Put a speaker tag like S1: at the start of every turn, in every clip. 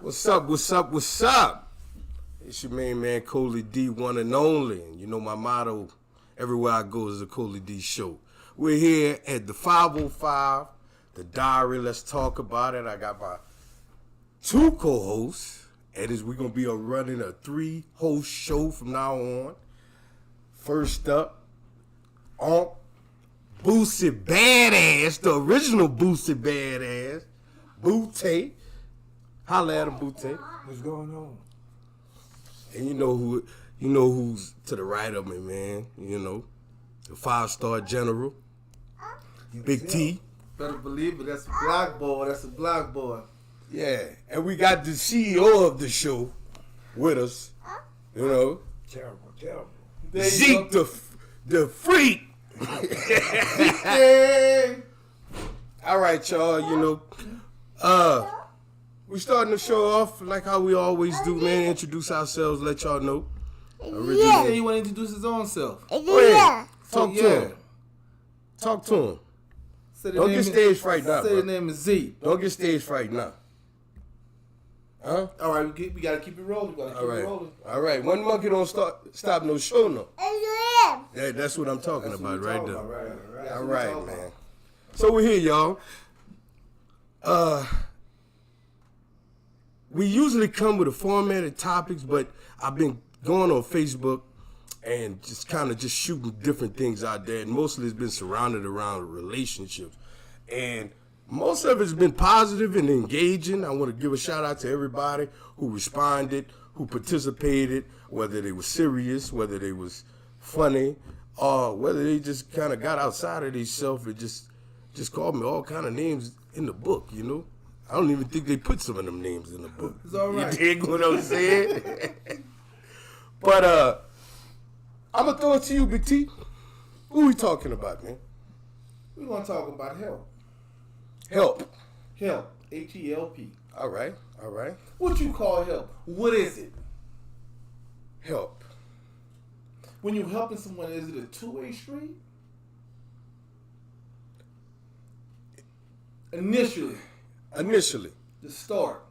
S1: What's up? What's up? What's up? It's your main man, Coley D, one and only. And you know my motto, everywhere I go is a Coley D show. We're here at the 505, the diary. Let's talk about it. I got my two co-hosts. And we're going to be running a 3-host show from now on. First up, on Boosie Badass, the original Boosie Badass, Bootay. Holla at him, Bootay.
S2: What's going on?
S1: And you know who's to the right of me, man. You know, the 5-star general, Big T.
S2: Better believe it. That's a black boy. That's a black boy.
S1: Yeah, and we got the CEO of the show with us. You know,
S2: Terrible.
S1: Zeke the freak. All right, y'all. You know, we starting the show off like how we always do, man. Introduce ourselves, let y'all know.
S2: Yeah, he want to introduce his own self.
S1: Yeah. Talk to him. Talk to him. Don't get stage fright now.
S2: Say the name is Z.
S1: Don't get stage fright now. Huh?
S2: All right, we got to keep it rolling.
S1: All right. One monkey don't stop no show, no. That's what I'm talking about right there. All right, man. So we're here, y'all. We usually come with a formatted topics, but I've been going on Facebook and just kind of shooting different things out there, and mostly it's been surrounded around relationships. And most of it's been positive and engaging. I want to give a shout out to everybody who responded, who participated, whether they were serious, whether they was funny, or whether they just kind of got outside of themselves and just called me all kind of names in the book, you know. I don't even think they put some of them names in the book.
S2: It's all right.
S1: You dig what I'm saying? But I'm going to throw it to you, Big T. Who we talking about, man?
S2: We're going to talk about help.
S1: Help.
S2: Help. H-E-L-P.
S1: All right.
S2: What you call help? What is it?
S1: Help.
S2: When you're helping someone, is it a two-way street? Initially. The start.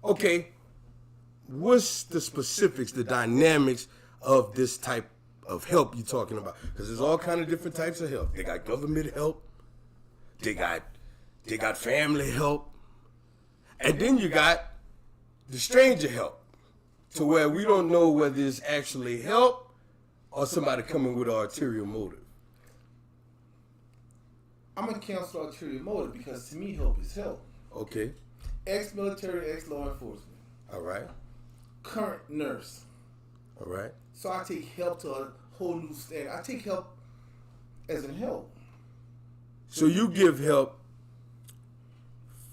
S1: Okay. What's the specifics, the dynamics of this type of help you're talking about? Because there's all kind of different types of help. They got government help. They got family help. And then you got the stranger help, to where we don't know whether it's actually help or somebody coming with an ulterior motive.
S2: I'm going to cancel ulterior motive because to me, help is help.
S1: Okay.
S2: Ex-military, ex-law enforcement.
S1: All right.
S2: Current nurse.
S1: All right.
S2: So I take help to a whole new standard. I take help as in help.
S1: So you give help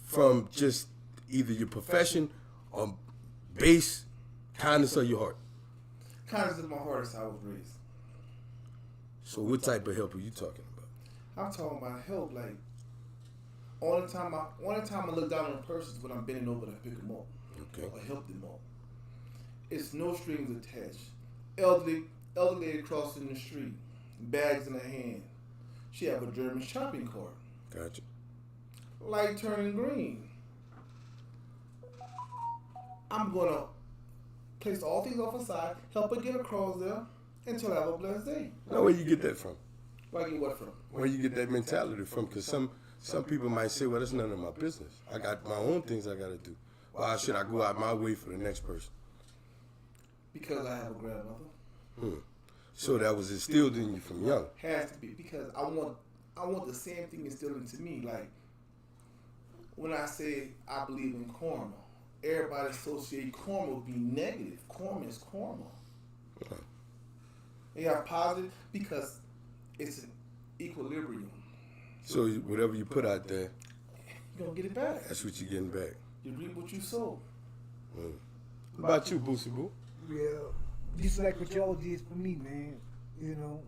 S1: from just either your profession or base kindness of your heart?
S2: Kindness of my heart is how I was raised.
S1: So what type of help are you talking about?
S2: I'm talking about help, like, only time I look down on a person is when I'm bending over to pick them up.
S1: Okay.
S2: Or help them up. It's no strings attached. Elderly lady crossing the street, bags in her hand. She have a German shopping cart.
S1: Gotcha.
S2: Light turning green. I'm going to place all things off aside, help her get across there, until I have a blessed day.
S1: Now, where you get that from?
S2: Where I get what from?
S1: Where you get that mentality from? Because some people might say, well, that's none of my business. I got my own things I got to do. Why should I go out my way for the next person?
S2: Because I have a grandmother.
S1: So that was instilled in you from young.
S2: Has to be, because I want the same thing instilled into me. Like, when I say I believe in karma, everybody associate karma with being negative. Karma is karma.
S1: Okay.
S2: You have positive because it's an equilibrium.
S1: So whatever you put out there,
S2: you're going to get it back.
S1: That's what you're getting back.
S2: You reap what you sow.
S1: What about you, Boosie Boo?
S3: Yeah, just like what y'all did for me, man. You know,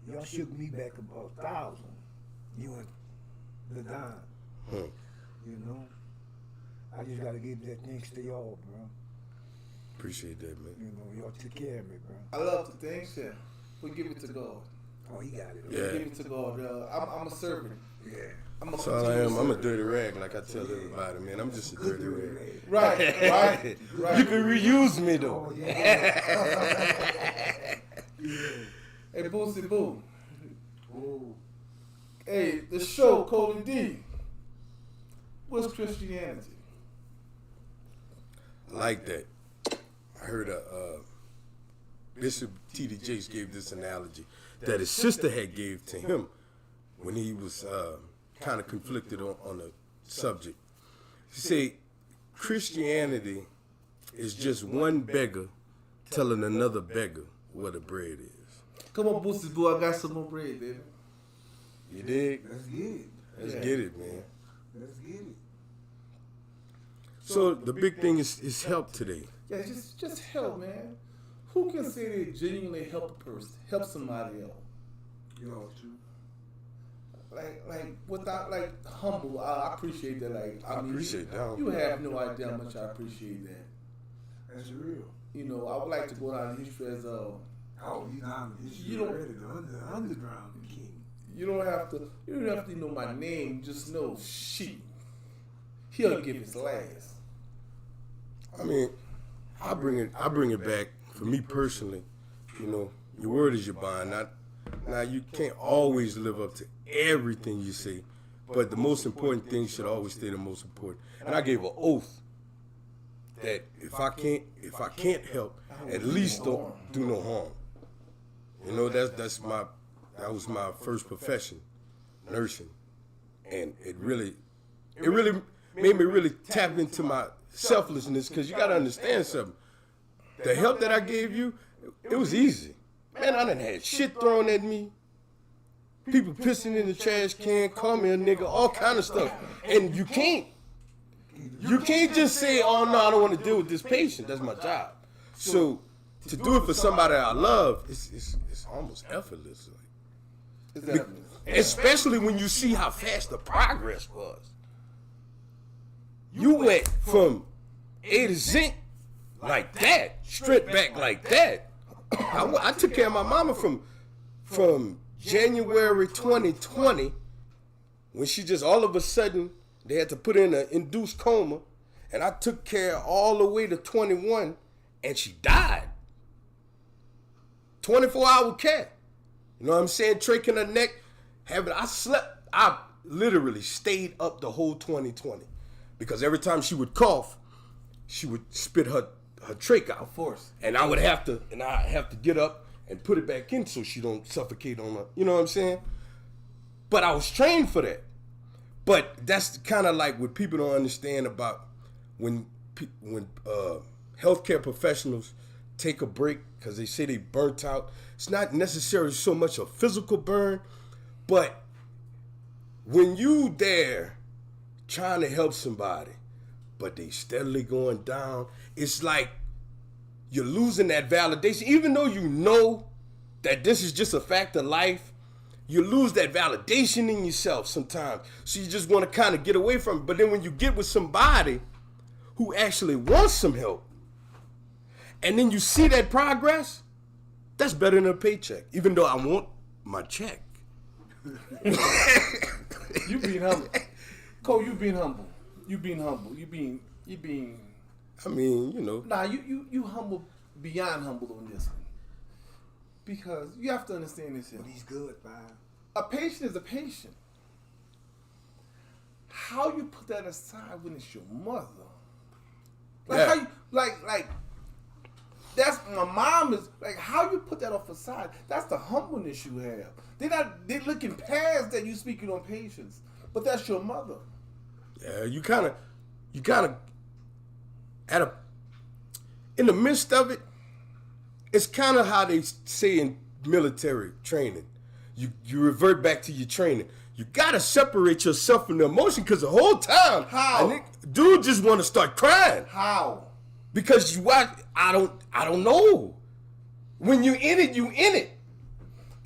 S3: y'all shook me back about 1,000. You and the Don. You know, I just gotta give that thanks to y'all, bro.
S1: Appreciate that, man.
S3: You know, y'all took care of me, bro.
S2: I love to thank you. We give it to God.
S3: Oh, he got it.
S1: Yeah.
S2: Give it to God. I'm a servant.
S3: Yeah.
S1: That's all I am. I'm a dirty rag, like I tell everybody, man. I'm just a dirty rag.
S2: Right.
S1: You can reuse me though.
S3: Oh, yeah.
S2: Hey, Boosie Boo.
S3: Oh,
S2: Hey, the show, Cody D. What's Christianity?
S1: I like that. I heard Bishop T.D. Jakes gave this analogy that his sister had gave to him when he was kind of conflicted on the subject. He said, Christianity is just one beggar telling another beggar where the bread is.
S2: Come on, Boosie Boo. I got some more bread, baby.
S1: You dig?
S3: let's get it.
S1: Let's get it, man.
S3: Let's get it.
S1: So the big thing is help today.
S2: Yeah, just help, man. Who can say they genuinely help a person, help somebody else?
S3: Yo, too.
S2: Like without humble. I appreciate that.
S1: I appreciate that.
S2: You have no idea how much I appreciate that.
S3: That's real.
S2: You know, I would like to go down in history as
S3: Oh, he's not.
S2: You don't-
S3: Ready, the underground king.
S2: you don't have to know my name. Just know shit. He'll give his last.
S1: I mean, I bring it back for me personally. You know, your word is your bond. Now you can't always live up to everything you say, but the most important thing should always stay the most important. And I gave an oath that if I can't help, at least don't do no harm. You know, that was my first profession, nursing, and it really made me really tap into my selflessness, because you got to understand something. The help that I gave you, it was easy. Man, I done had shit thrown at me. People pissing in the trash can, call me a nigga, all kind of stuff. And you can't just say, oh no, I don't want to deal with this patient. That's my job. So to do it for somebody I love, it's almost effortless. Especially when you see how fast the progress was. You went from A to Z like that, straight back like that. I took care of my mama from January 2020, when she just all of a sudden, they had to put her in an induced coma, and I took care all the way to 21, and she died. 24-hour care. You know what I'm saying? Trach in her neck. I literally stayed up the whole 2020. Because every time she would cough, she would spit her trach out.
S2: Of course.
S1: And I have to get up and put it back in so she don't suffocate on her. You know what I'm saying? But I was trained for that. But that's kind of like what people don't understand about when healthcare professionals take a break because they say they burnt out. It's not necessarily so much a physical burn, but when you there trying to help somebody, but they steadily going down, it's like you're losing that validation. Even though you know that this is just a fact of life, you lose that validation in yourself sometimes. So you just want to kind of get away from it. But then when you get with somebody who actually wants some help, and then you see that progress, that's better than a paycheck. Even though I want my check.
S2: You being humble. Cole, you being humble. You being humble. You being
S1: I mean, you know.
S2: Nah, you humble beyond humble on this one. Because you have to understand this here.
S3: But he's good, man.
S2: A patient is a patient. How you put that aside when it's your mother? Like
S1: Yeah.
S2: how you like that's my mom is like how you put that off aside. That's the humbleness you have. They're looking past that you speaking on patients. But that's your mother.
S1: Yeah, you kind of in the midst of it, it's kind of how they say in military training. You revert back to your training. You gotta separate yourself from the emotion, because the whole time,
S2: How?
S1: Dude just want to start crying
S2: How?
S1: because you watch. I don't know. When you in it, you in it.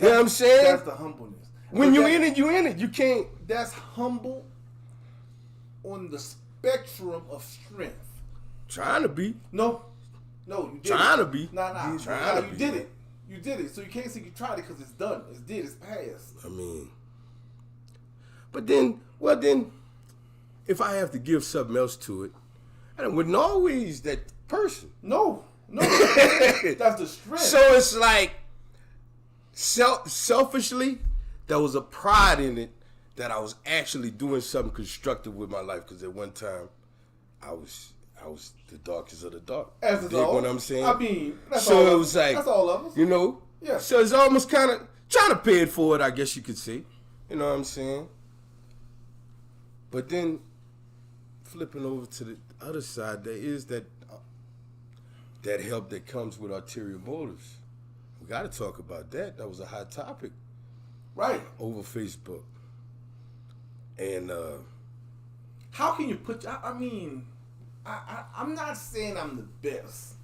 S1: You know what I'm saying?
S2: That's the humbleness.
S1: When
S2: But
S1: you
S2: that-
S1: in it, you in it. You can't.
S2: That's humble on the spectrum of strength.
S1: Trying to be.
S2: No, you did
S1: Trying
S2: it.
S1: to be.
S2: Nah,
S1: Trying to
S2: you
S1: be.
S2: did it. You did it. So you can't say you tried it because it's done. It's passed.
S1: I mean, But then, well then, if I have to give something else to it, I wouldn't always that person.
S2: No, that's the strength.
S1: So it's like, selfishly, there was a pride in it that I was actually doing something constructive with my life. Because at one time, I was the darkest of the dark.
S2: As
S1: You
S2: is
S1: dig
S2: all.
S1: what I'm saying?
S2: I mean, that's
S1: so
S2: all
S1: it
S2: of
S1: was
S2: us.
S1: like,
S2: That's all of us.
S1: you know.
S2: Yeah.
S1: So it's almost kind of trying to pay it forward, I guess you could say. You know what I'm saying? But then, flipping over to the other side, there is that help that comes with ulterior motives. We got to talk about that. That was a hot topic
S2: Right.
S1: over Facebook. And
S2: How can you put? I mean, I'm not saying I'm the best.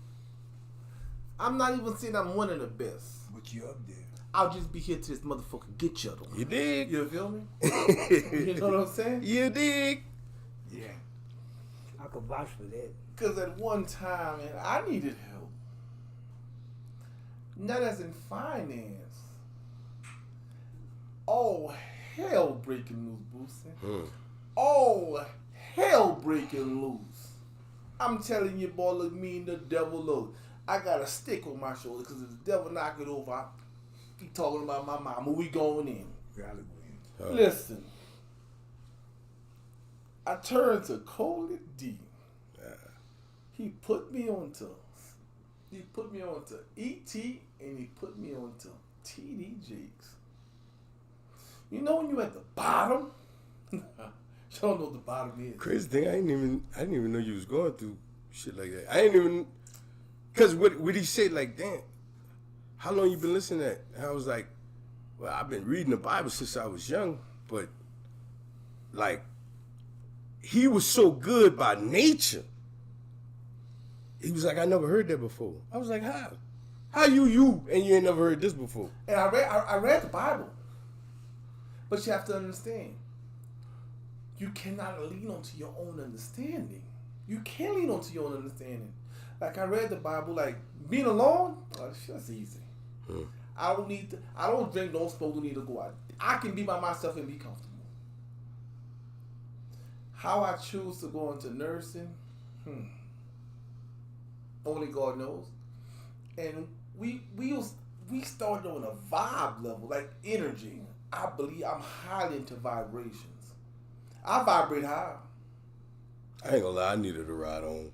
S2: I'm not even saying I'm one of the best.
S3: But you up there.
S2: I'll just be here till this motherfucker get you.
S1: you dig?
S2: You feel me? You know what I'm saying?
S1: You dig?
S3: Yeah. I could vouch for that.
S2: Because at one time, man, I needed help. Not as in finance. Oh, hell breaking loose, Boosie. Oh, hell breaking loose. I'm telling you, boy, look me and the devil look. I got a stick on my shoulder because if the devil knock it over, I be talking about my mama. We going in.
S3: Gotta win.
S2: Listen. I turned to Coley D. He put me onto E.T. and he put me onto T.D. Jakes. You know when you at the bottom? You don't know what the bottom is.
S1: Crazy thing, I didn't even know you was going through shit like that. I didn't even, cause what he said, like, damn, how long you been listening to that? And I was like, well, I've been reading the Bible since I was young, but like, he was so good by nature. He was like, I never heard that before. I was like, how? How you and you ain't never heard this before?
S2: And I read the Bible. But you have to understand, you cannot lean onto your own understanding. You can't lean onto your own understanding. Like I read the Bible, like being alone, that's easy. I don't drink, don't smoke, don't need to go out. I can be by myself and be comfortable. How I choose to go into nursing, only God knows. And we started on a vibe level, like energy. I believe I'm highly into vibrations. I vibrate high.
S1: I ain't gonna lie, I needed a ride on.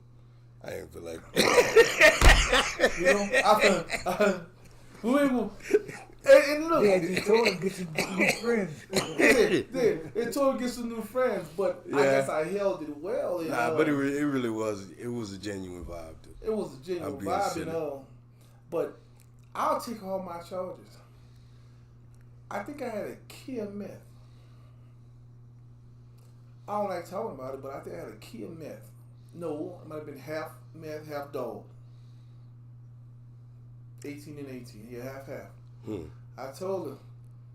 S1: I ain't feel like
S2: You know, and look,
S3: Yeah, just told him get some new friends.
S2: it told me to get some new friends, but I
S1: Yeah.
S2: guess I held it well. And,
S1: nah, but it really was. It was a genuine vibe, dude.
S2: it was a genuine
S1: I'm being
S2: vibe,
S1: silly.
S2: but I'll take all my charges. I think I had a Kia meth. I don't like talking about it, but I think I had a Kia meth. No, it might have been half meth, half dog. 18 and 18, yeah, half. I told him.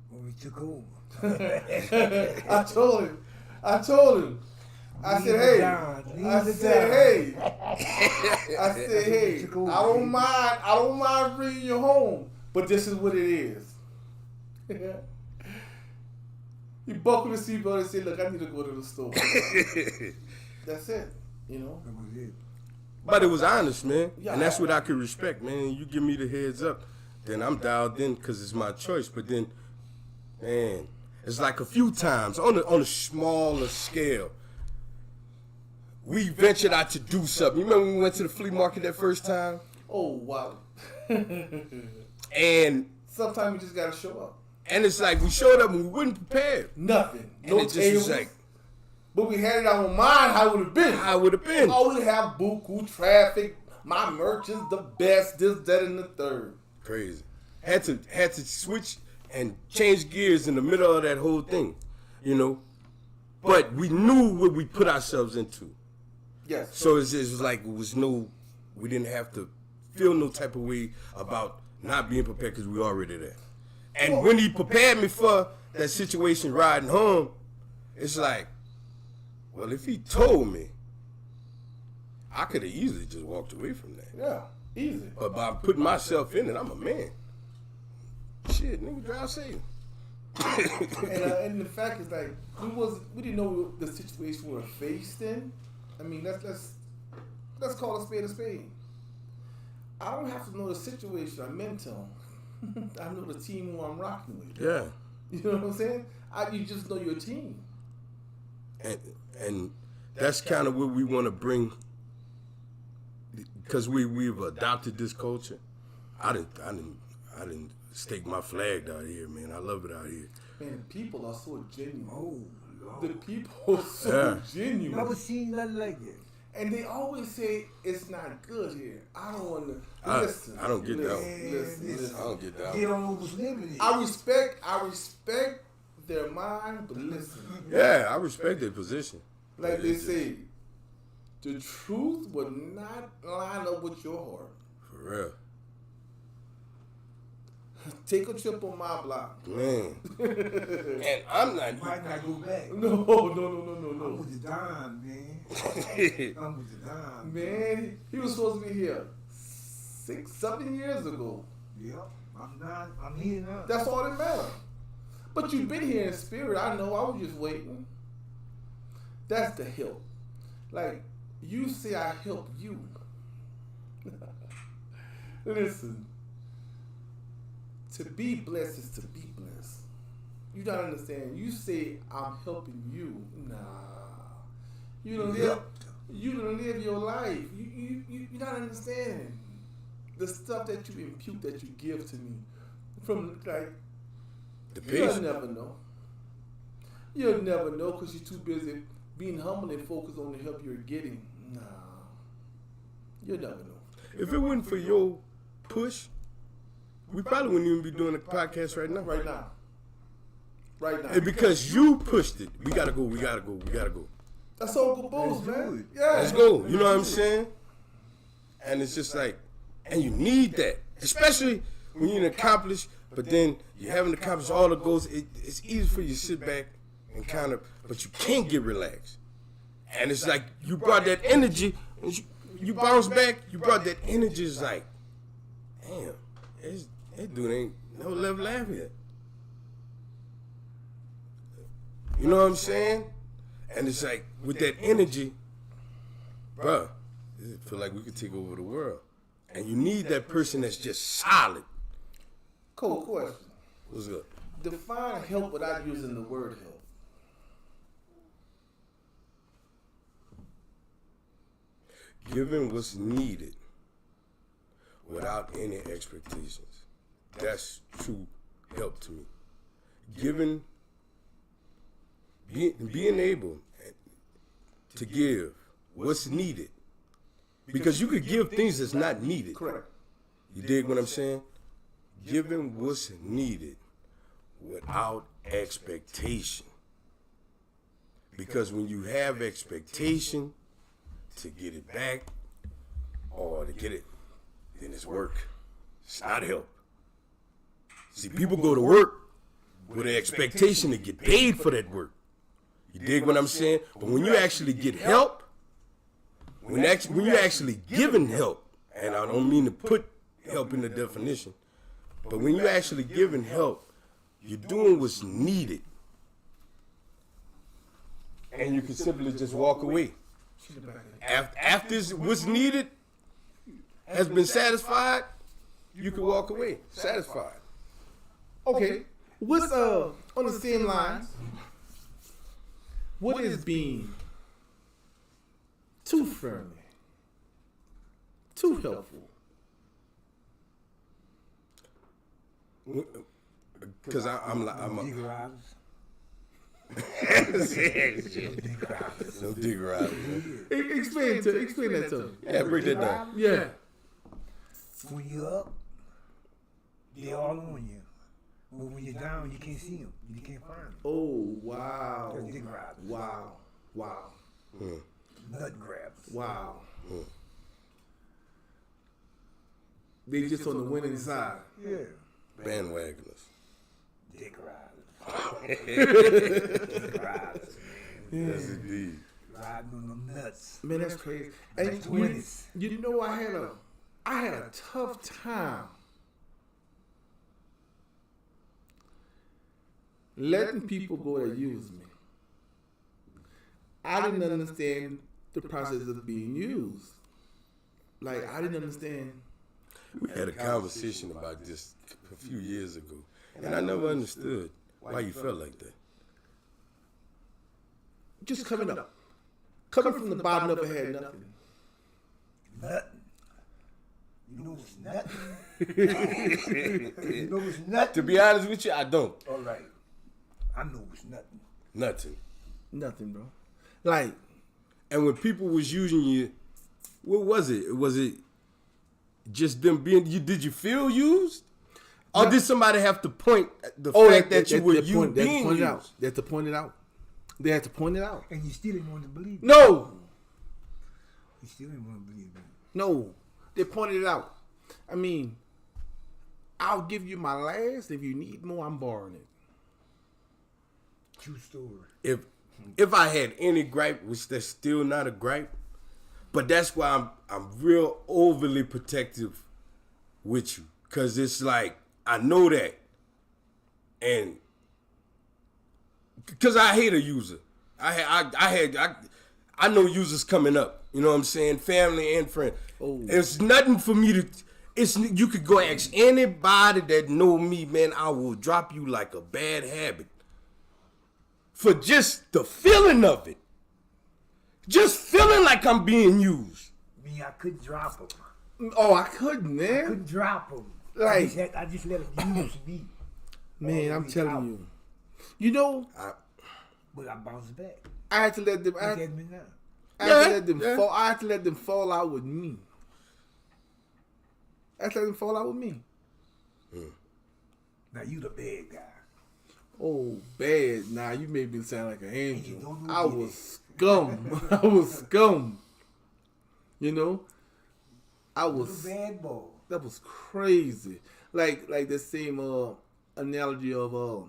S3: When we took over.
S2: I told him. I said, hey. I said, hey. I don't mind bringing you home, but this is what it is. He buckled the seatbelt and said, look, I need to go to the store. That's it, you know.
S3: That was it.
S1: But it was honest, man.
S2: Yeah.
S1: And that's what I could respect, man. You give me the heads up, then I'm dialed in because it's my choice. But then, man, it's like a few times on a smaller scale. We ventured out to do something. You remember when we went to the flea market that first time?
S2: Oh, wow.
S1: And
S2: Sometimes you just got to show up.
S1: it's like we showed up and we weren't prepared.
S2: Nothing.
S1: And
S2: No
S1: it just was
S2: tables.
S1: like,
S2: But we had it on our mind how it would have been.
S1: I would have been.
S2: Oh, we have buku traffic. My merch is the best. This, that, and the third.
S1: Crazy. Had to switch and change gears in the middle of that whole thing, you know. But we knew what we put ourselves into.
S2: Yes.
S1: So it was like we didn't have to feel no type of way about not being prepared because we already there. And when he prepared me for that situation riding home, it's like, well, if he told me, I could have easily just walked away from that.
S2: Yeah. Easy.
S1: But by putting myself in it, I'm a man. Shit, nigga, drive safe.
S2: And the fact is, like, we didn't know the situation we were faced in. I mean, let's call a spade a spade. I don't have to know the situation I'm into. I know the team who I'm rocking with.
S1: Yeah.
S2: You know what I'm saying? You just know your team.
S1: And that's kind of what we want to bring, because we've adopted this culture. I didn't stake my flag out here, man. I love it out here.
S2: Man, people are so genuine.
S3: Oh, Lord.
S2: The people are so genuine.
S3: Never seen nothing like that.
S2: And they always say it's not good here. I don't want to listen.
S1: I don't get that.
S2: Listen.
S1: I don't get that.
S3: They don't know what's living here.
S2: I respect their mind, but listen.
S1: Yeah, I respect their position.
S2: Like
S1: But
S2: they
S1: it's
S2: say, the truth will not line up with your heart.
S1: for real,
S2: Take a trip on my block.
S1: man. And I'm not.
S3: Might not go back.
S2: No.
S3: I'm with the Don, man. I'm with the Don.
S2: Man, he was supposed to be here 6-7 years ago.
S3: Yep. I'm here now.
S2: That's all that matters. But you've been here in spirit. I know. I was just waiting. That's the help. Like, you say I help you. Listen. To be blessed is to be blessed. You don't understand. You say I'm helping you. Nah. You don't live. You don't live your life. You not understanding the stuff that you impute, that you give to me. From like,
S1: The
S2: you'll
S1: patient.
S2: never know. You'll never know because you're too busy being humble and focused on the help you're getting. Nah. You'll never know.
S1: If it wasn't for your push, we probably wouldn't even be doing a podcast right now.
S2: Right now. Right now.
S1: And because you pushed it, we gotta go.
S2: That's all good balls,
S3: Let's do
S2: man.
S3: it.
S2: Yeah.
S1: Let's go. You know what I'm saying? And it's just like, and you need that, especially when you're accomplished, but then you haven't accomplished all the goals. It's easy for you to sit back and kind of, but you can't get relaxed. And it's like you brought that energy, and you bounce back. You brought that energy. It's like, damn, that dude ain't no left laughing at. You know what I'm saying? And it's like, with that energy, bruh, it feel like we could take over the world. And you need that person that's just solid.
S2: Cool question.
S1: What's up?
S2: Define help without using the word help.
S1: Giving what's needed without any expectations. That's true help to me. Giving, being able to give what's needed. Because you could give things that's not needed.
S2: Correct.
S1: You dig what I'm saying? Giving what's needed without expectation. Because when you have expectation to get it back or to get it, then it's work. It's not help. See, people go to work with an expectation to get paid for that work. You dig what I'm saying? But when you actually get help, when you're actually giving help, and I don't mean to put help in the definition, but when you're actually giving help, you're doing what's needed. And you can simply just walk away. After what's needed has been satisfied, you can walk away satisfied.
S2: Okay. What's on the same lines? What is being too friendly? Too helpful?
S1: Because I'm a
S3: Digger riders.
S1: no digger rider.
S2: Explain that to me.
S1: Yeah, break that down.
S2: Yeah.
S3: When you're up, they all on you. But when you're down, you can't see them. You can't find them.
S2: Oh, wow.
S3: They're digger riders.
S2: Wow. Wow.
S3: Nut grabs.
S2: Wow. They just on the winning side.
S3: Yeah.
S1: Bandwagoners.
S3: Digger riders. Digger riders, man.
S1: Yes, indeed.
S3: Riding on them nuts.
S2: Man, that's crazy. And you know, I had a tough time letting people go that use me. I didn't understand the process of being used. Like, I didn't understand.
S1: We had a conversation about this a few years ago, and I never understood why you felt like that.
S2: Just coming up. Coming from the bottom, never had nothing.
S3: Nothing. You know it's nothing. You know it's nothing.
S1: To be honest with you, I don't.
S3: All right. I know it's nothing.
S1: Nothing.
S2: Nothing, bro. Like,
S1: and when people was using you, what was it? Was it just them being you? Did you feel used, or did somebody have to point the fact that you were you being used?
S2: They had to point it out. They had to point it out.
S3: And you still didn't want to believe it.
S2: No.
S3: You still didn't want to believe it.
S2: No. They pointed it out. I mean, I'll give you my last. If you need more, I'm borrowing it.
S3: True story.
S1: If I had any gripe, which that's still not a gripe, but that's why I'm real overly protective with you, cause it's like I know that, and cause I hate a user. I know users coming up. You know what I'm saying? Family and friends.
S2: Oh.
S1: It's nothing for me to. You could go ask anybody that know me, man. I will drop you like a bad habit. For just the feeling of it. Just feeling like I'm being used.
S3: Me, I couldn't drop them.
S2: Oh, I couldn't, man.
S3: I couldn't drop them.
S2: Like,
S3: I just let them use me.
S2: Man, I'm telling you. You know,
S3: But I bounced back.
S2: I had to let them.
S3: Look at me now.
S2: I had to let them fall. I had to let them fall out with me. I had to let them fall out with me.
S3: Now you the bad guy.
S2: Oh, bad. Nah, you made me sound like an angel.
S3: don't know
S2: I
S3: it.
S2: was scum. I was scum. You know? I
S3: You
S2: was.
S3: the bad boy.
S2: That was crazy. Like the same analogy of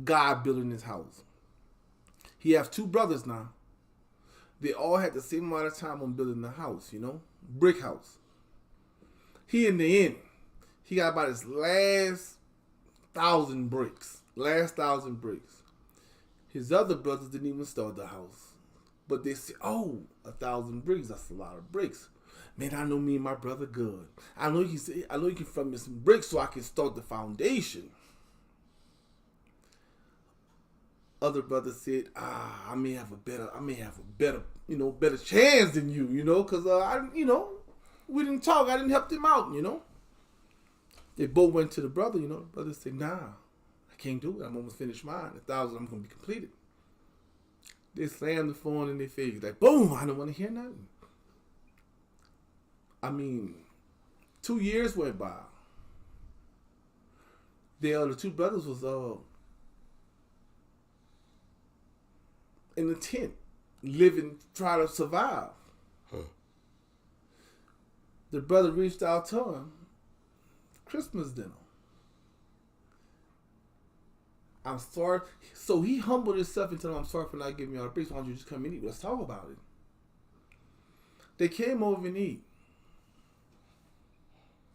S2: God building his house. He has two brothers now. They all had the same amount of time on building the house, you know? Brick house. He, in the end, he got about his last 1,000 bricks. Last 1,000 bricks. His other brothers didn't even start the house. But they said, 1,000 bricks, that's a lot of bricks. Man, I know me and my brother good. I know you can front me some bricks so I can start the foundation. Other brothers said, I may have a better, better chance than you, because we didn't talk. I didn't help them out, They both went to the brother, The brother said, nah, I can't do it. I'm almost finished mine. 1,000, I'm going to be completed. They slammed the phone in their face. Like, boom, I don't want to hear nothing. I mean, 2 years went by. The other two brothers was in the tent, living, trying to survive. The brother reached out to him, Christmas dinner. I'm sorry. So he humbled himself and told him, I'm sorry for not giving you all the bricks. Why don't you just come and eat? Let's talk about it. They came over and eat.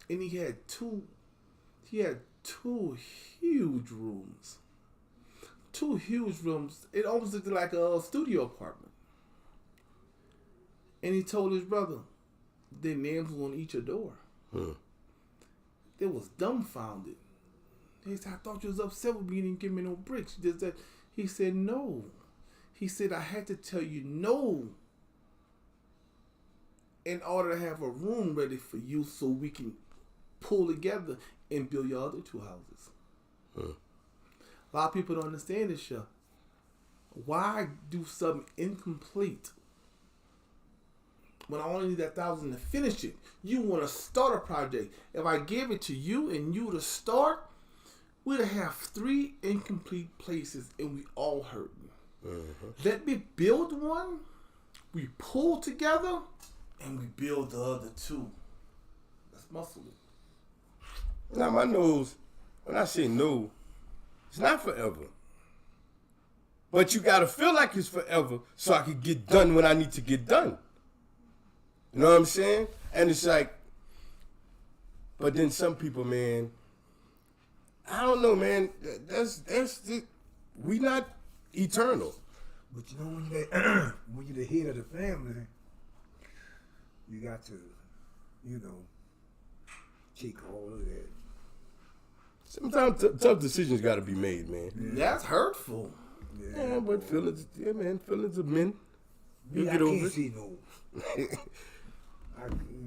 S2: And he had two huge rooms. 2 huge rooms. It almost looked like a studio apartment. And he told his brother, their names were on each door. They was dumbfounded. He said, I thought you was upset with me. You didn't give me no bricks. Just that. He said, no. He said, I had to tell you no in order to have a room ready for you so we can pull together and build your other 2 houses. A lot of people don't understand this shit. Why do something incomplete when I only need that 1,000 to finish it? You want to start a project. If I gave it to you and you to start, we'd have 3 incomplete places and we all hurting. Let me build one, we pull together, and we build the other 2. Let's muscle it.
S1: Now my nose, when I say no, it's not forever. But you gotta feel like it's forever so I can get done when I need to get done. You know what I'm saying? And it's like, but then some people, man, I don't know, man. we not eternal.
S3: But you know, when you're the head of the family, you got to, you know, take all of that.
S1: Sometimes tough decisions got to be made, man.
S2: That's hurtful.
S1: Yeah, but feelings of men. You
S3: Me,
S1: get
S3: I
S1: over
S3: can't
S1: it.
S3: see no. You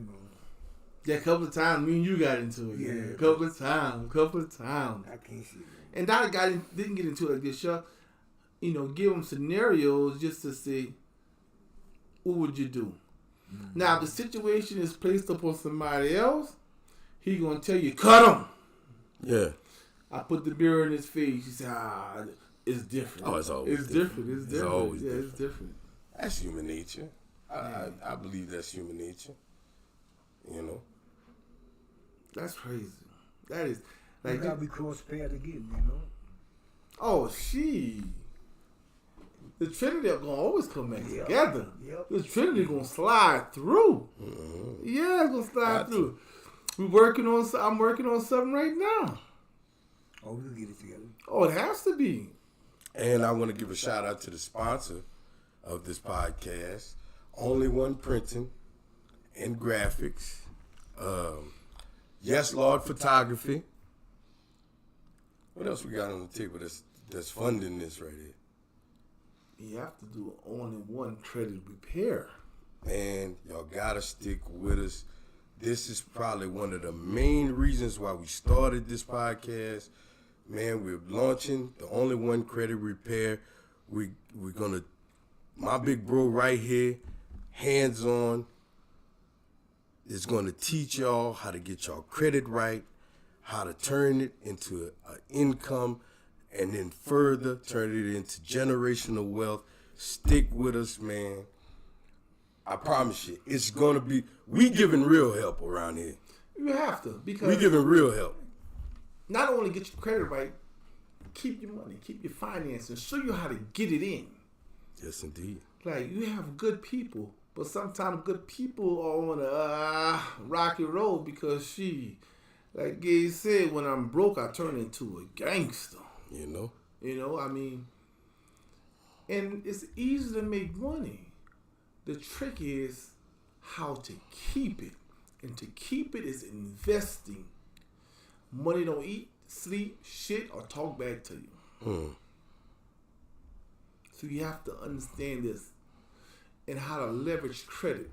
S3: know,
S2: Yeah, a couple of times me and you got into it. Yeah,
S3: Yeah.
S2: a couple of times.
S3: I can't see no.
S2: And that guy didn't get into it like this, y'all. You know, give him scenarios just to see what would you do. Now, if the situation is placed upon somebody else, he gonna tell you, cut him.
S1: Yeah.
S2: I put the beer in his face. He said, it's different.
S1: Oh, it's always
S2: different. It's different.
S1: always
S2: yeah, it's different.
S1: That's human nature. I believe that's human nature. You know.
S2: That's crazy. That is
S3: You
S2: like,
S3: gotta be cross paths again, you know.
S2: oh, she. The Trinity are gonna always come back
S3: Yep.
S2: together.
S3: Yep.
S2: The Trinity gonna slide through. Yeah, it's gonna slide
S1: Got
S2: through. I'm working on something right now.
S3: Oh, we'll get it together.
S2: Oh, it has to be.
S1: And I want to give a shout out to the sponsor of this podcast, Only One Printing and Graphics. Yes, Lord Photography. What else we got on the table that's funding this right here?
S2: You have to do only one credit repair.
S1: Man, y'all gotta stick with us. This is probably one of the main reasons why we started this podcast. Man, we're launching the Only One Credit Repair. We're gonna, my big bro right here, hands on, is gonna teach y'all how to get y'all credit right, how to turn it into an income, and then further turn it into generational wealth. Stick with us, man. I promise you, it's gonna be. We giving real help around here.
S2: You have to, because
S1: We giving real help.
S2: not only get your credit right, keep your money, keep your finances, show you how to get it in.
S1: Yes, indeed.
S2: Like, you have good people, but sometimes good people are on a rocky road because like Gay said, when I'm broke, I turn into a gangster.
S1: You know.
S2: You know, I mean, and it's easy to make money. The trick is how to keep it. And to keep it is investing. Money don't eat, sleep, shit, or talk back to you. So you have to understand this and how to leverage credit.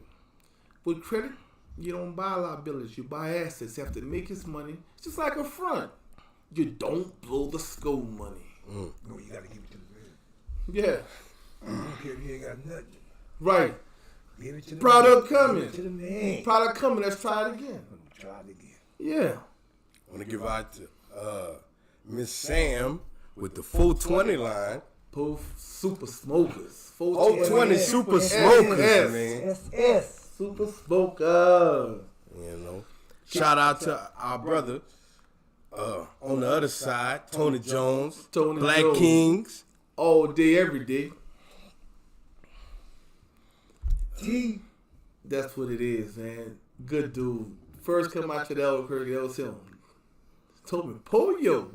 S2: With credit, you don't buy liabilities, you buy assets. You have to make his money. It's just like a front. You don't blow the school money.
S3: No, you gotta give it to the man.
S2: Yeah,
S3: I don't care if you ain't got nothing.
S2: right.
S3: Give it to the
S2: Product
S3: man.
S2: coming.
S3: Give it to the man.
S2: Product coming. Let's try it again.
S3: Try it again.
S2: Yeah.
S1: I want to give out to Miss Sam with the 420 line.
S2: Both super smokers.
S1: 420
S3: yes,
S1: super
S3: yes,
S1: smokers,
S2: yes.
S1: man.
S3: SS.
S2: Super smoker.
S1: You know. Shout out to our brother on the other side, Tony Jones,
S2: Tony
S1: Black
S2: Jones.
S1: Kings.
S2: All day, every day.
S3: T.
S2: That's what it is, man. Good dude. First come out to the Albuquerque, that was him. Told me, pollo.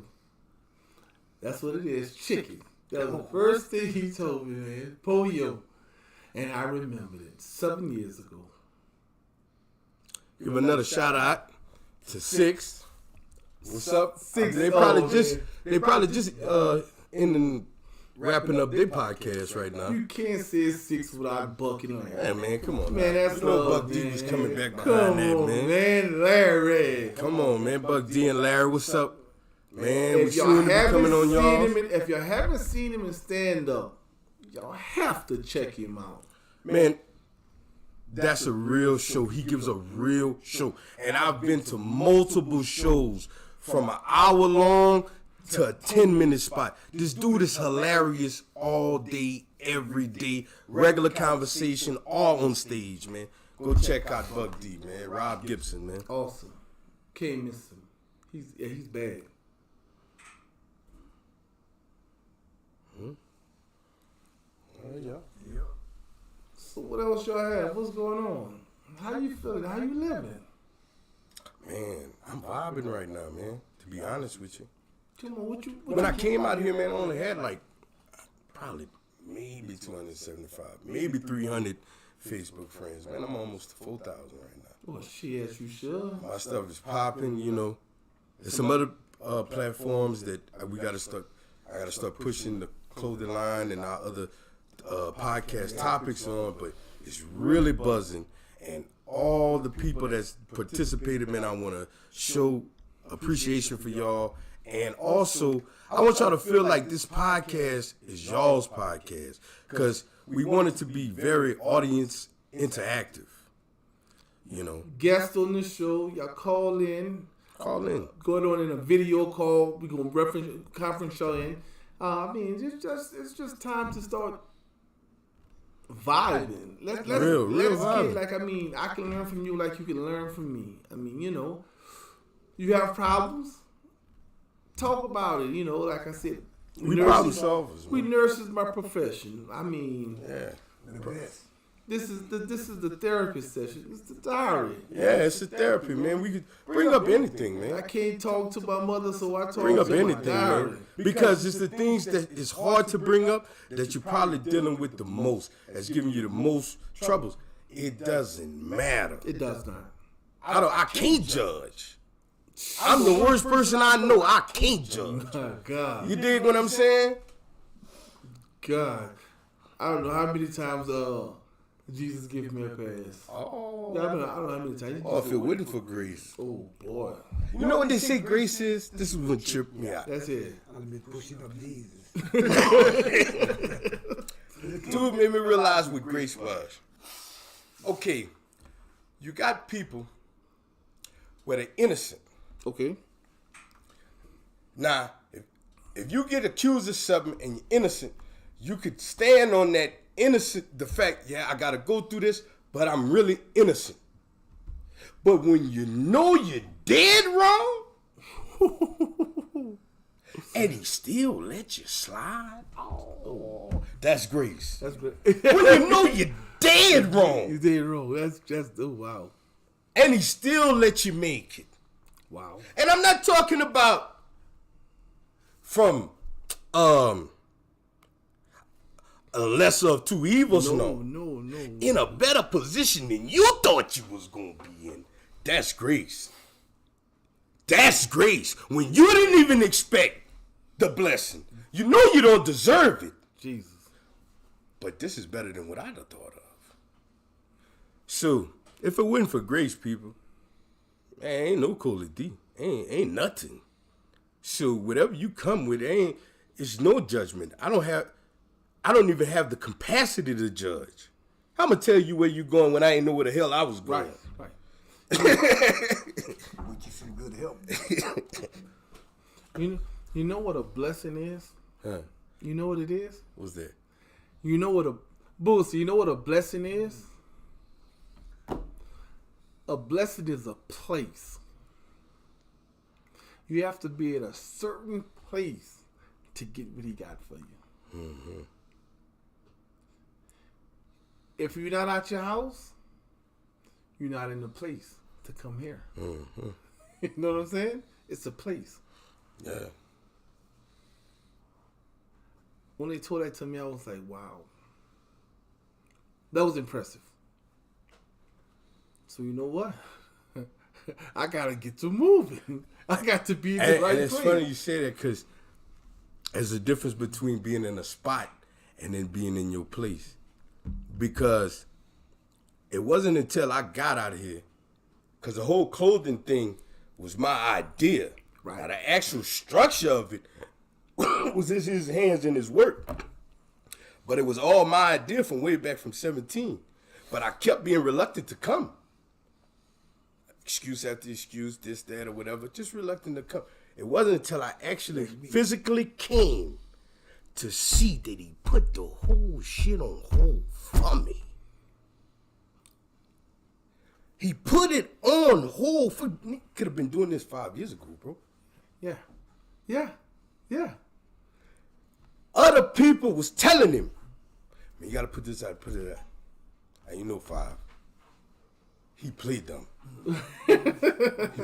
S2: That's what it is, chicken. That was the first thing he told me, man. Pollo. And I remembered it 7 years ago.
S1: Give another shout out to Six. What's up?
S2: Six.
S1: They probably just wrapping up their podcast right now.
S2: You can't say 6 without bucking on
S1: Hey, man, come on.
S2: Man,
S1: now.
S2: that's
S1: you know
S2: love,
S1: Buck D
S2: man.
S1: was coming back
S2: Come
S1: behind that,
S2: on,
S1: man.
S2: Larry.
S1: Come on, man. Buck D and Larry, what's up? Man, we
S2: If y'all
S1: soon be
S2: haven't
S1: coming on
S2: seen
S1: y'all.
S2: him, if you haven't seen him in stand up, y'all have to check him out.
S1: Man, that's a real show. He gives a real show. And I've been to multiple shows from an hour long to a 10-minute spot. This dude is hilarious all day, every day. Regular conversation, all on stage, man. Go check out Buck D, man. Rob Gibson, man.
S2: Awesome. Can't miss him. He's bad.
S1: Yeah.
S2: So what else y'all have? What's going on? How you feeling? How you living?
S1: Man, I'm vibing right now, man. To be honest with you.
S2: Come on, what
S1: When I came out here, man, I only had like probably maybe 275, maybe 300 Facebook friends, man. I'm almost to 4,000 right now.
S2: Well, shit, you should.
S1: My stuff is popping, you know. There's some other platforms that we gotta start. I gotta start pushing the clothing line and our other podcast topics on, but it's really buzzing. And all the people that's participated, man, I want to show appreciation for y'all. And also, I want y'all to feel like this podcast is y'all's podcast, because we want it to be very audience interactive. You know,
S2: Guests on the show, y'all call in. Going on in a video call. We're gonna conference y'all in. I mean, it's just time to start vibing. Let's
S1: real vibing.
S2: Like, I mean, I can learn from you like you can learn from me. I mean, you know, you have problems, talk about it. You know, like I said,
S1: we problem solvers.
S2: We nurses, my profession. I mean,
S1: yeah.
S3: The best.
S2: This is the therapist session. It's the diary.
S1: Yeah, it's a therapy, man. We could bring up anything, man.
S2: I can't talk to my mother, so I talk
S1: Bring up
S2: to
S1: anything,
S2: my diary.
S1: man. Because it's the things that is hard to bring up that you're probably dealing with the most, that's giving you the most troubles. It doesn't matter.
S2: It does not.
S1: I can't judge. I'm the worst person I know. I can't judge.
S2: Oh, God.
S1: You dig what I'm saying?
S2: God. I don't know how many times Jesus gave me a pass.
S1: Oh.
S2: I don't know how many times.
S1: Oh, if it wasn't for grace.
S2: Oh, boy.
S1: You know what they say grace is? This is what tripped me out.
S2: That's it.
S3: I've been pushing up Jesus.
S1: Dude made me realize what grace was. Okay, you got people where they're innocent.
S2: Okay.
S1: Now, if you get accused of something and you're innocent, you could stand on that innocent, the fact, yeah, I got to go through this, but I'm really innocent. But when you know you're dead wrong, and he still let you slide, oh, that's grace.
S2: That's good.
S1: When you know you're dead
S2: You
S1: wrong,
S2: did wrong. That's oh, wow.
S1: and he still let you make it.
S2: Wow.
S1: And I'm not talking about from a lesser of two evils, no. In a better position than you thought you was going to be in. That's grace. That's grace. When you didn't even expect the blessing. You know you don't deserve it.
S2: Jesus.
S1: But this is better than what I'd have thought of. So, if it wasn't for grace, people, man, ain't no Cola D. Ain't nothing. So whatever you come with, it's no judgment. I don't even have the capacity to judge. I'm gonna tell you where you going when I ain't know where the hell I was going.
S2: Right.
S3: With you some good help.
S2: You know what a blessing is?
S1: Huh.
S2: You know what it is?
S1: What's that?
S2: You know what you know what a blessing is? A blessing is a place. You have to be at a certain place to get what he got for you.
S1: Mm-hmm.
S2: If you're not at your house, you're not in the place to come here.
S1: Mm-hmm.
S2: You know what I'm saying? It's a place.
S1: Yeah.
S2: When they told that to me, I was like, wow. That was impressive. So you know what? I got to get to moving. I got to be in the right
S1: And it's
S2: place.
S1: funny you say that because there's a difference between being in a spot and then being in your place. Because it wasn't until I got out of here, because the whole clothing thing was my idea.
S2: Right.
S1: Now, the actual structure of it was his hands and his work. But it was all my idea from way back from 17. But I kept being reluctant to come. Excuse after excuse, this, that, or whatever. Just reluctant to come. It wasn't until I actually physically came to see that he put the whole shit on hold for me. He put it on hold for me. Could have been doing this 5 years ago, bro.
S2: Yeah.
S1: Other people was telling him, man, you gotta put this out, put it out. And you know 5. He played dumb. He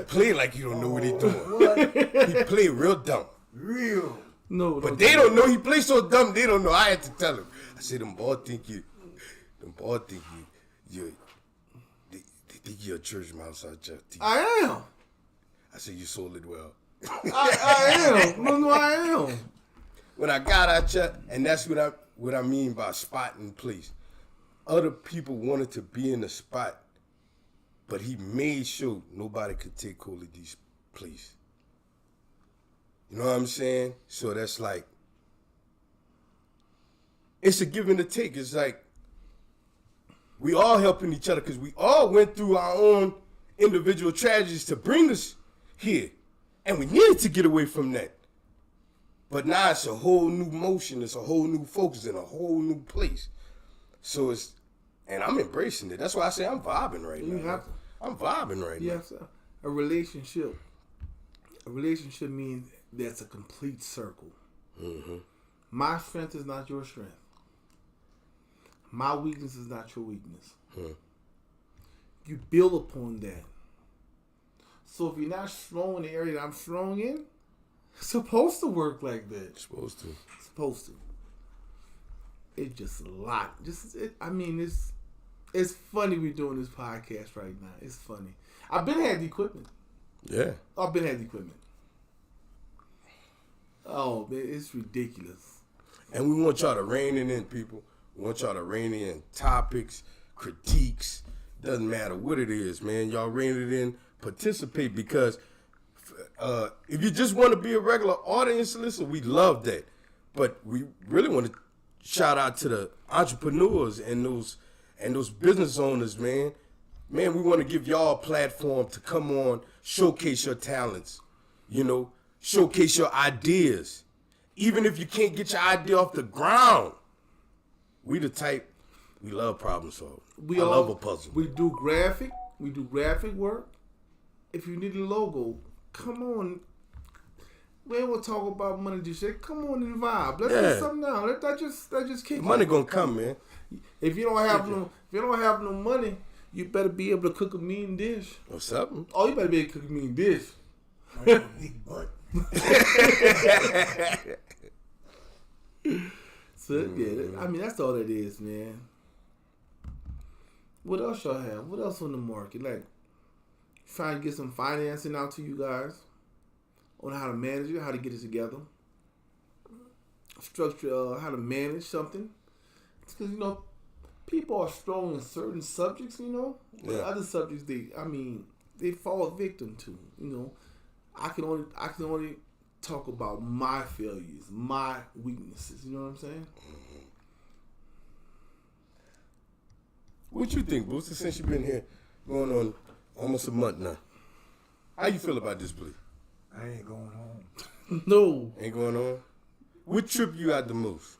S1: played like he don't know what he doing.
S3: What?
S1: He played real dumb.
S3: Real.
S2: No,
S1: But they don't know. He plays so dumb. They don't know. I had to tell him. I said, them boys think you. They think you're a church mouse out there.
S2: I am.
S1: I said, you sold it well.
S2: I am. No, I am.
S1: When I got out there, and that's what I mean by spotting place. Other people wanted to be in the spot, but he made sure nobody could take Coley D's place. You know what I'm saying? So that's like, it's a give and a take. It's like, we all helping each other because we all went through our own individual tragedies to bring us here. And we needed to get away from that. But now it's a whole new motion, it's a whole new focus, in a whole new place. So it's, and I'm embracing it. That's why I say I'm vibing right now.
S2: You have to.
S1: I'm vibing right now.
S2: Yes, a relationship. A relationship means that's a complete circle.
S1: Mm-hmm.
S2: My strength is not your strength. My weakness is not your weakness. You build upon that. So if you're not strong in the area that I'm strong in, it's supposed to work like that.
S1: Supposed to.
S2: Supposed to. It's just a lot. It's funny we're doing this podcast right now. It's funny. I've been had the equipment.
S1: Yeah.
S2: I've been had the equipment. Oh man, it's ridiculous.
S1: And we want y'all to rein it in, people. We want y'all to rein in topics, critiques. Doesn't matter what it is, man. Y'all rein it in. Participate, because if you just want to be a regular audience listener, we love that. But we really want to shout out to the entrepreneurs and those business owners, man. Man, we want to give y'all a platform to come on, showcase your talents, showcase your ideas. Even if you can't get your idea off the ground, we the type, we love problem solving. I love a puzzle.
S2: We do graphic work. If you need a logo, come on. We ain't gonna talk about money this shit. Come on and vibe. Let's get something down. That just kick.
S1: Money gonna come, man.
S2: If you don't have no money, you better be able to cook a mean dish.
S1: Or something.
S2: Oh, you better be able to cook a mean dish.
S3: Big butt.
S2: So that's all it is, man. What else y'all have? What else on the market? Like, trying to get some financing out to you guys on how to manage it, how to get it together, structure, how to manage something. Because people are strong in certain subjects, but other subjects they fall victim to. I can only talk about my failures, my weaknesses. You know what I'm saying?
S1: What you think, Booster? Since you've been here, going on almost a month now, how you feel about this plea?
S3: I ain't going home.
S2: No.
S1: Ain't going on? What trip you out the most?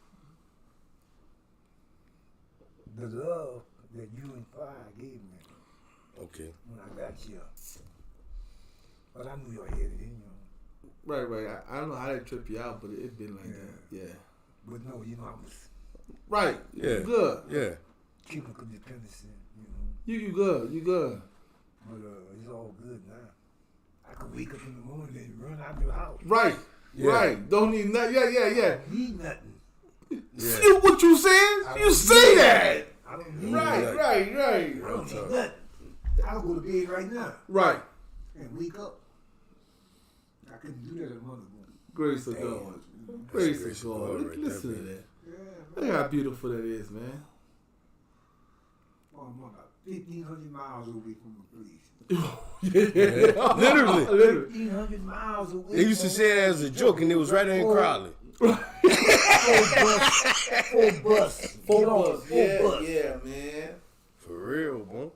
S3: The love that you and Fire gave me.
S1: Okay.
S3: When I got here. But I knew your head,
S2: Right. I don't know how that tripped you out, but it been like that. Yeah.
S3: But no, I was
S2: right.
S1: Yeah.
S2: You good.
S1: Yeah.
S3: keeping codependency,
S2: You good.
S3: But it's all good now. I can wake up in the morning and run out the house.
S2: Right.
S1: Yeah.
S2: Right. Don't need nothing. Yeah.
S3: I don't need nothing.
S1: Yeah.
S2: See what you saying? You say that.
S3: I don't need
S2: Right.
S3: nothing. I don't need nothing. I'll go to bed right now
S2: Right.
S3: and wake up. I couldn't do that a month ago.
S2: Grace of God. Grace of God.
S1: right
S2: Listen
S1: there,
S2: to that.
S3: Yeah,
S2: Look how beautiful that is, man.
S3: I'm about 1,500 miles away from the police.
S1: Literally.
S3: 1,500 miles away.
S1: They used to say that as a joke, and it was right there in Crowley.
S3: Full bus.
S2: Yeah, man.
S1: For real, boy.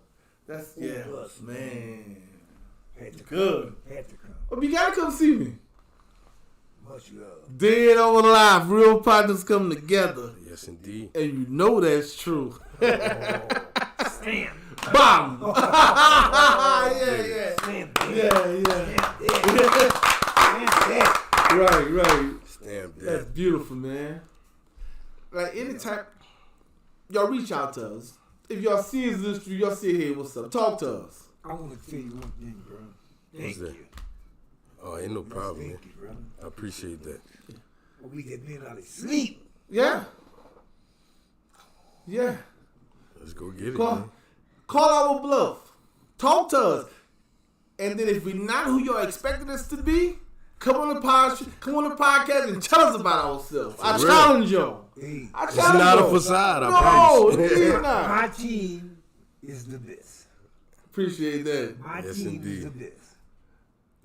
S2: That's
S3: bus,
S2: man.
S3: Had to
S2: Good.
S3: come. Had to come.
S2: Well, you gotta come see me.
S3: Much love.
S2: Dead on live, real partners come together,
S1: Yes, indeed.
S2: and you know that's true.
S3: Stand.
S2: Bam! yeah.
S3: Stand.
S2: Right.
S1: Stamp
S2: That's
S1: that.
S2: beautiful, man. Like anytime y'all reach out to us. If y'all see us in the street, y'all say, hey, what's up? Talk to us.
S3: I want to tell you one thing, bro. Thank
S1: What's that?
S3: you.
S1: Oh, ain't no problem, man.
S3: Thank you, brother.
S1: I appreciate that.
S3: We get men out of sleep.
S2: Yeah. Yeah.
S1: Let's go get it, man.
S2: Call our bluff. Talk to us. And then if we're not who you're expecting us to be, come on the podcast and tell us about ourselves. I
S1: real.
S2: challenge you.
S3: Hey,
S2: I
S1: It's
S2: challenge
S1: not a
S2: you.
S1: facade, I
S2: No,
S1: promise.
S2: it's not.
S3: my team is the best.
S2: Appreciate that.
S3: My
S1: Yes,
S3: team
S1: indeed.
S3: is the best.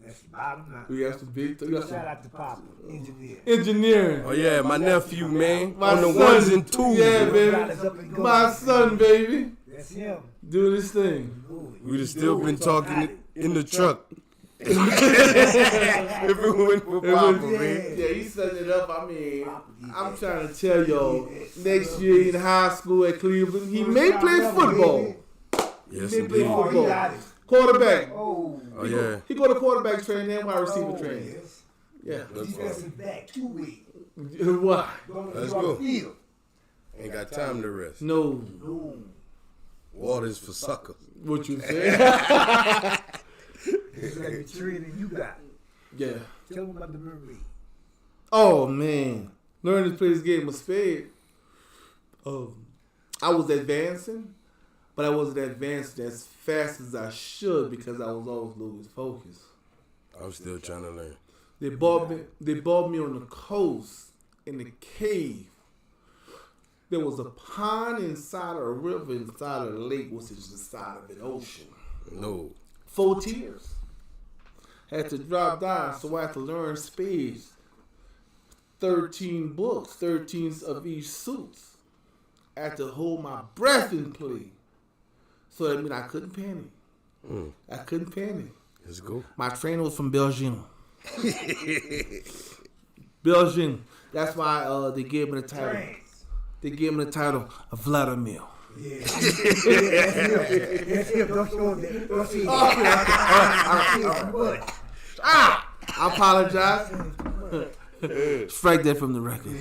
S3: That's the bottom line.
S2: We got some big. We got
S3: Shout
S2: some
S3: out to Papa, engineer.
S2: engineering.
S1: Oh, yeah, my nephew, man.
S2: My
S1: on the
S2: son.
S1: ones and twos.
S2: Yeah,
S1: man.
S2: baby.
S3: Got us up and going.
S2: My son, baby.
S3: That's him.
S2: Do this thing.
S1: We'd have still been talking in the truck. If it went for Papa, man.
S2: Yeah, he's setting it up. I mean, I'm trying to tell y'all, next year in high school at Cleveland, he may play football.
S1: Yes,
S2: He may play
S1: indeed.
S3: Oh, he
S2: football.
S3: got it.
S2: Quarterback.
S3: Oh,
S1: Oh, yeah.
S2: He go to quarterback training and wide receiver
S3: oh,
S2: training.
S3: yes.
S2: Yeah.
S3: Defensive back, 2 weeks.
S2: Why?
S1: Let's go. Ain't got time to rest.
S2: No.
S1: Water's for suckers.
S2: What you say?
S3: It's like the training you got.
S2: Yeah.
S3: Tell them about the Mermaid.
S2: Oh man, learning to play this game of spade. I was advancing, but I wasn't advancing as fast as I should because I was always losing focus.
S1: I'm still trying to learn.
S2: They bought me on the coast in the cave. There was a pond inside of a river inside of a lake, which is inside of an ocean.
S1: No.
S2: 4 tiers. Had to drop down, so I had to learn spades. 13 books, 13 of each suits. I had to hold my breath and play. So that means I couldn't panic. I couldn't panic.
S1: Let's go.
S2: My trainer was from Belgium. Belgium. That's why they gave me the title. They gave me the title of Vladimir.
S3: Yeah. That's him. Don't show him that. Don't see him.
S2: I apologize. Strike that from the record.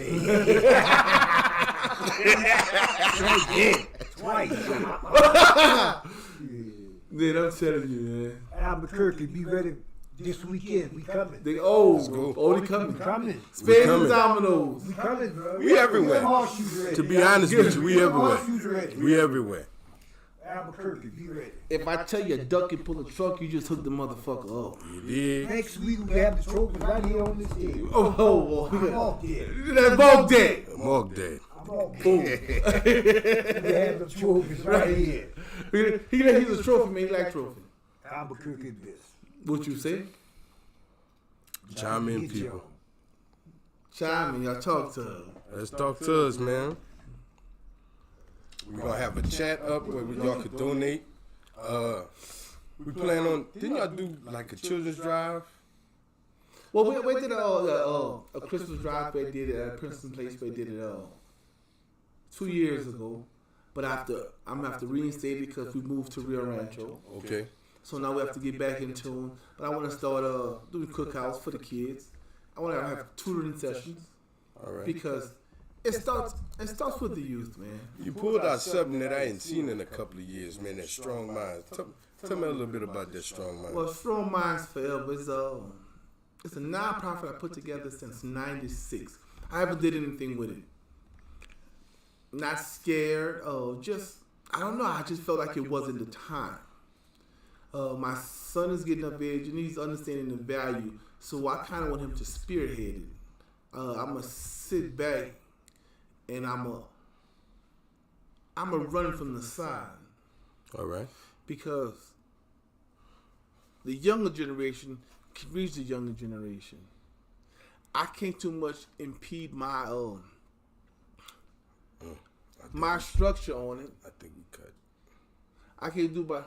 S3: Twice.
S2: Dude, I'm telling you, man.
S3: Albuquerque, be ready this weekend. We coming.
S2: They
S1: go.
S2: only coming.
S3: We coming.
S2: Spades
S1: coming.
S2: and dominoes.
S3: We coming, bro.
S1: We everywhere.
S3: Horseshoes ready.
S1: To be honest with you, we everywhere.
S3: Horseshoes ready.
S1: We everywhere.
S3: Albuquerque, be ready.
S2: If I tell you a duck and pull a truck, you just hook the motherfucker up.
S1: You dig?
S3: Next week we have the trophy right here on this table.
S2: Oh,
S3: I'm off there.
S2: That's Vogue Day.
S1: Mark that.
S3: I'm off
S2: Boom.
S3: there. We have the trophies right here.
S2: He's a trophy man. He like trophy.
S3: Albuquerque this.
S2: What you say?
S1: Chime in,
S3: Get
S1: people.
S2: Chime in. Y'all talk to her.
S1: Let's talk to us, man. We're going to have a chat up where y'all could donate. We plan on, didn't y'all do like a children's drive?
S2: Well, we did a Christmas drive. They did it at Princeton Place. They did it 2 years ago. But I'm gonna have to reinstate it because we moved to Rio Rancho.
S1: Okay.
S2: So now we have to get back in tune. But I want to start doing cookouts for the kids. I want to have tutoring sessions
S1: All right.
S2: because it starts with the youth, man.
S1: You pulled out something that I ain't seen in a couple of years, man, that Strong Minds. Tell me a little bit about that Strong Minds.
S2: Well, Strong Minds Forever is it's a nonprofit I put together since '96. I haven't did anything with it. Not scared. I don't know. I just felt like it wasn't the time. My son is getting of age and he's understanding the value. So I kind of want him to spearhead it. I'm gonna sit back and I'm gonna run from the side.
S1: All right.
S2: Because the younger generation can reach the younger generation. I can't too much impede my my structure on it.
S1: I think we cut.
S2: I can't do by